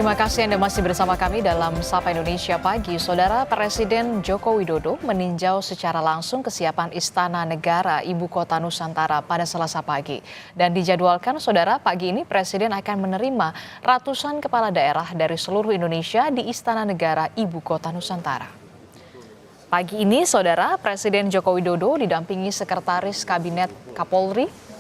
Terima kasih Anda masih bersama kami dalam Sapa Indonesia Pagi. Saudara Presiden Joko Widodo meninjau secara langsung kesiapan Istana Negara Ibu Kota Nusantara pada Selasa pagi. Dan dijadwalkan saudara pagi ini Presiden akan menerima ratusan kepala daerah dari seluruh Indonesia di Istana Negara Ibu Kota Nusantara. Pagi ini saudara Presiden Joko Widodo didampingi Sekretaris Kabinet Kapolri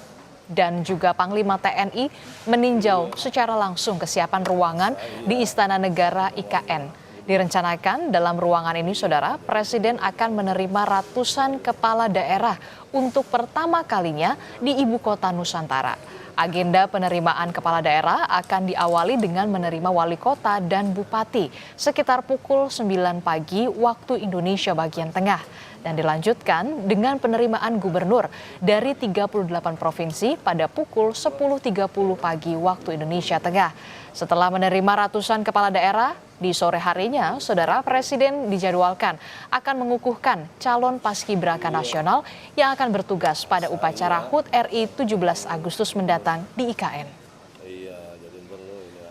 dan juga Panglima TNI meninjau secara langsung kesiapan ruangan di Istana Negara IKN. Direncanakan dalam ruangan ini, saudara, Presiden akan menerima ratusan kepala daerah untuk pertama kalinya di Ibu Kota Nusantara. Agenda penerimaan kepala daerah akan diawali dengan menerima wali kota dan bupati sekitar pukul 9 pagi waktu Indonesia bagian tengah. Dan dilanjutkan dengan penerimaan gubernur dari 38 provinsi pada pukul 10.30 pagi waktu Indonesia Tengah. Setelah menerima ratusan kepala daerah, di sore harinya, saudara Presiden dijadwalkan akan mengukuhkan calon paskibraka nasional yang akan bertugas pada upacara HUT RI 17 Agustus mendatang di IKN.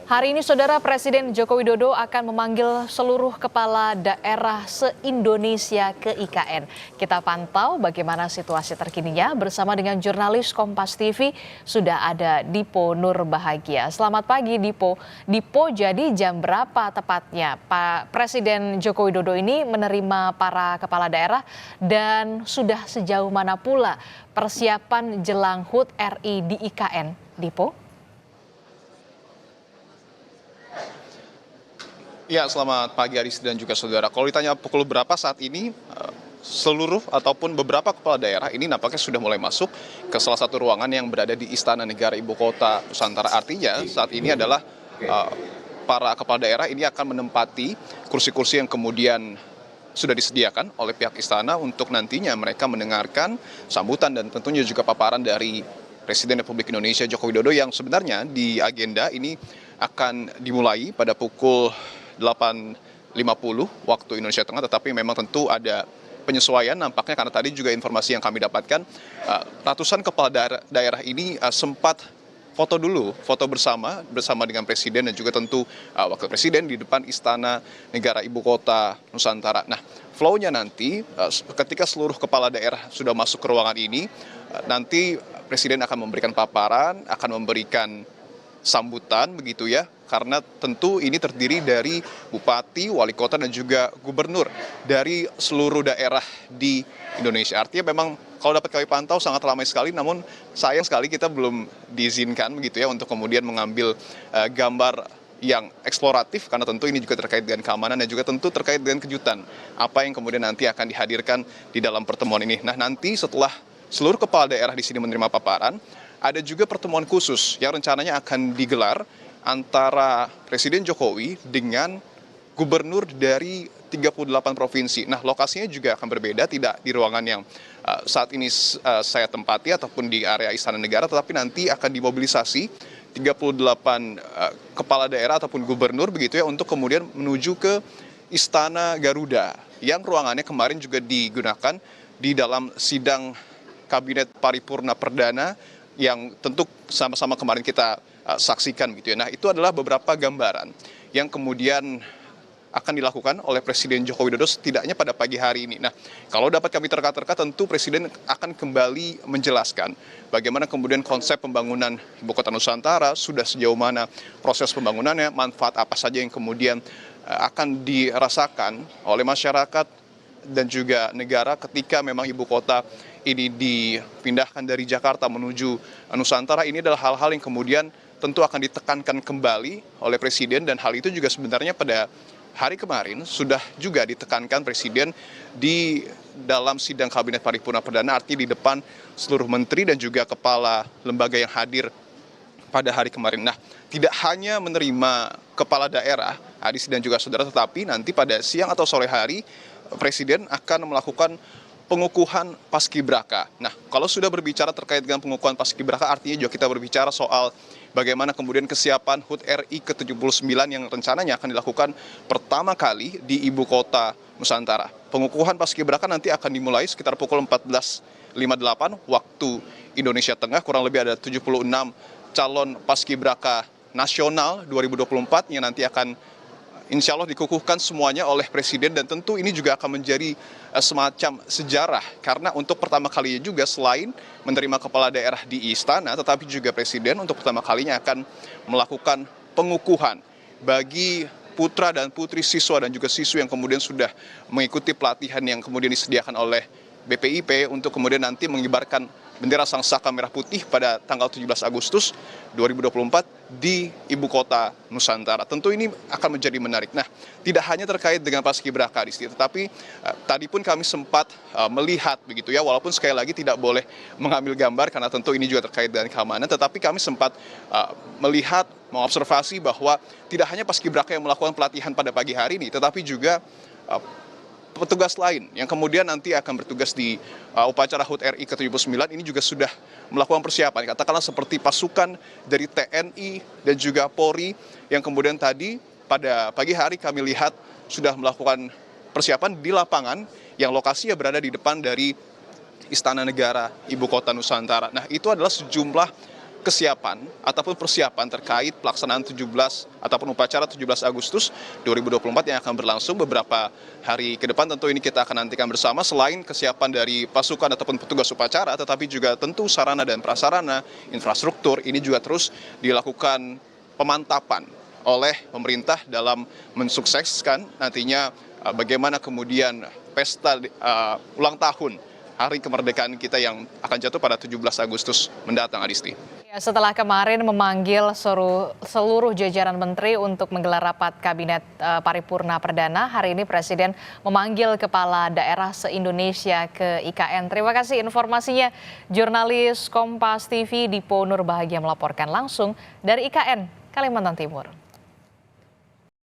Hari ini saudara Presiden Joko Widodo akan memanggil seluruh kepala daerah se-Indonesia ke IKN. Kita pantau bagaimana situasi terkininya bersama dengan jurnalis Kompas TV sudah ada Dipo Nurbahagia. Selamat pagi Dipo. Dipo, jadi jam berapa tepatnya Pak Presiden Joko Widodo ini menerima para kepala daerah dan sudah sejauh mana pula persiapan jelang HUT RI di IKN? Dipo? Ya, selamat pagi Aris dan juga saudara. Kalau ditanya pukul berapa saat ini, seluruh ataupun beberapa kepala daerah ini nampaknya sudah mulai masuk ke salah satu ruangan yang berada di Istana Negara Ibu Kota Nusantara. Artinya saat ini adalah para kepala daerah ini akan menempati kursi-kursi yang kemudian sudah disediakan oleh pihak istana untuk nantinya mereka mendengarkan sambutan dan tentunya juga paparan dari Presiden Republik Indonesia Joko Widodo yang sebenarnya di agenda ini akan dimulai pada pukul 8.50 waktu Indonesia Tengah, tetapi memang tentu ada penyesuaian nampaknya karena tadi juga informasi yang kami dapatkan ratusan kepala daerah ini sempat foto bersama dengan Presiden dan juga tentu Wakil Presiden di depan Istana Negara Ibu Kota Nusantara. Nah, flow-nya nanti ketika seluruh kepala daerah sudah masuk ke ruangan ini, nanti Presiden akan memberikan paparan, akan memberikan sambutan begitu ya, karena tentu ini terdiri dari bupati, wali kota dan juga gubernur dari seluruh daerah di Indonesia. Artinya memang kalau dapat kami pantau sangat ramai sekali, namun sayang sekali kita belum diizinkan begitu ya untuk kemudian mengambil gambar yang eksploratif karena tentu ini juga terkait dengan keamanan dan juga tentu terkait dengan kejutan apa yang kemudian nanti akan dihadirkan di dalam pertemuan ini. Nah, nanti setelah seluruh kepala daerah di sini menerima paparan, ada juga pertemuan khusus yang rencananya akan digelar antara Presiden Jokowi dengan gubernur dari 38 provinsi. Nah, lokasinya juga akan berbeda, tidak di ruangan yang saat ini saya tempati ataupun di area Istana Negara, tetapi nanti akan dimobilisasi 38 kepala daerah ataupun gubernur begitu ya untuk kemudian menuju ke Istana Garuda yang ruangannya kemarin juga digunakan di dalam sidang Kabinet Paripurna Perdana yang tentu sama-sama kemarin kita saksikan gitu ya. Nah, itu adalah beberapa gambaran yang kemudian akan dilakukan oleh Presiden Joko Widodo setidaknya pada pagi hari ini. Nah, kalau dapat kami terka-terka tentu Presiden akan kembali menjelaskan bagaimana kemudian konsep pembangunan Ibu Kota Nusantara, sudah sejauh mana proses pembangunannya, manfaat apa saja yang kemudian akan dirasakan oleh masyarakat dan juga negara ketika memang ibu kota ini dipindahkan dari Jakarta menuju Nusantara. Ini adalah hal-hal yang kemudian tentu akan ditekankan kembali oleh Presiden dan hal itu juga sebenarnya pada hari kemarin sudah juga ditekankan Presiden di dalam sidang Kabinet Paripurna Perdana, artinya di depan seluruh menteri dan juga kepala lembaga yang hadir pada hari kemarin. Nah, tidak hanya menerima kepala daerah, Adis dan juga saudara, tetapi nanti pada siang atau sore hari Presiden akan melakukan pengukuhan paskibraka. Nah, kalau sudah berbicara terkait dengan pengukuhan paskibraka, artinya juga kita berbicara soal bagaimana kemudian kesiapan HUT RI ke-79 yang rencananya akan dilakukan pertama kali di Ibu Kota Nusantara. Pengukuhan paskibraka nanti akan dimulai sekitar pukul 14.58 waktu Indonesia Tengah, kurang lebih ada 76 calon paskibraka nasional 2024 yang nanti akan insya Allah dikukuhkan semuanya oleh Presiden, dan tentu ini juga akan menjadi semacam sejarah karena untuk pertama kalinya juga selain menerima kepala daerah di istana, tetapi juga Presiden untuk pertama kalinya akan melakukan pengukuhan bagi putra dan putri siswa dan juga siswi yang kemudian sudah mengikuti pelatihan yang kemudian disediakan oleh BPIP untuk kemudian nanti mengibarkan bendera Sangsaka Merah Putih pada tanggal 17 Agustus 2024 di Ibu Kota Nusantara. Tentu ini akan menjadi menarik. Nah, tidak hanya terkait dengan Paskibraka, Disti, tetapi tadi pun kami sempat melihat begitu ya, walaupun sekali lagi tidak boleh mengambil gambar karena tentu ini juga terkait dengan keamanan, tetapi kami sempat melihat, mengobservasi bahwa tidak hanya Paskibraka yang melakukan pelatihan pada pagi hari ini, tetapi juga petugas lain yang kemudian nanti akan bertugas di upacara HUT RI ke-79 ini juga sudah melakukan persiapan. Katakanlah seperti pasukan dari TNI dan juga Polri yang kemudian tadi pada pagi hari kami lihat sudah melakukan persiapan di lapangan yang lokasinya berada di depan dari Istana Negara Ibu Kota Nusantara. Nah, itu adalah sejumlah kesiapan ataupun persiapan terkait pelaksanaan 17 ataupun upacara 17 Agustus 2024 yang akan berlangsung beberapa hari ke depan. Tentu ini kita akan nantikan bersama, selain kesiapan dari pasukan ataupun petugas upacara, tetapi juga tentu sarana dan prasarana, infrastruktur ini juga terus dilakukan pemantapan oleh pemerintah dalam mensukseskan nantinya bagaimana kemudian pesta ulang tahun Hari Kemerdekaan kita yang akan jatuh pada 17 Agustus mendatang, Adisti. Ya, setelah kemarin memanggil seluruh jajaran menteri untuk menggelar rapat kabinet paripurna perdana, hari ini Presiden memanggil kepala daerah se-Indonesia ke IKN. Terima kasih informasinya, jurnalis Kompas TV Dipo Nurbahagia melaporkan langsung dari IKN, Kalimantan Timur.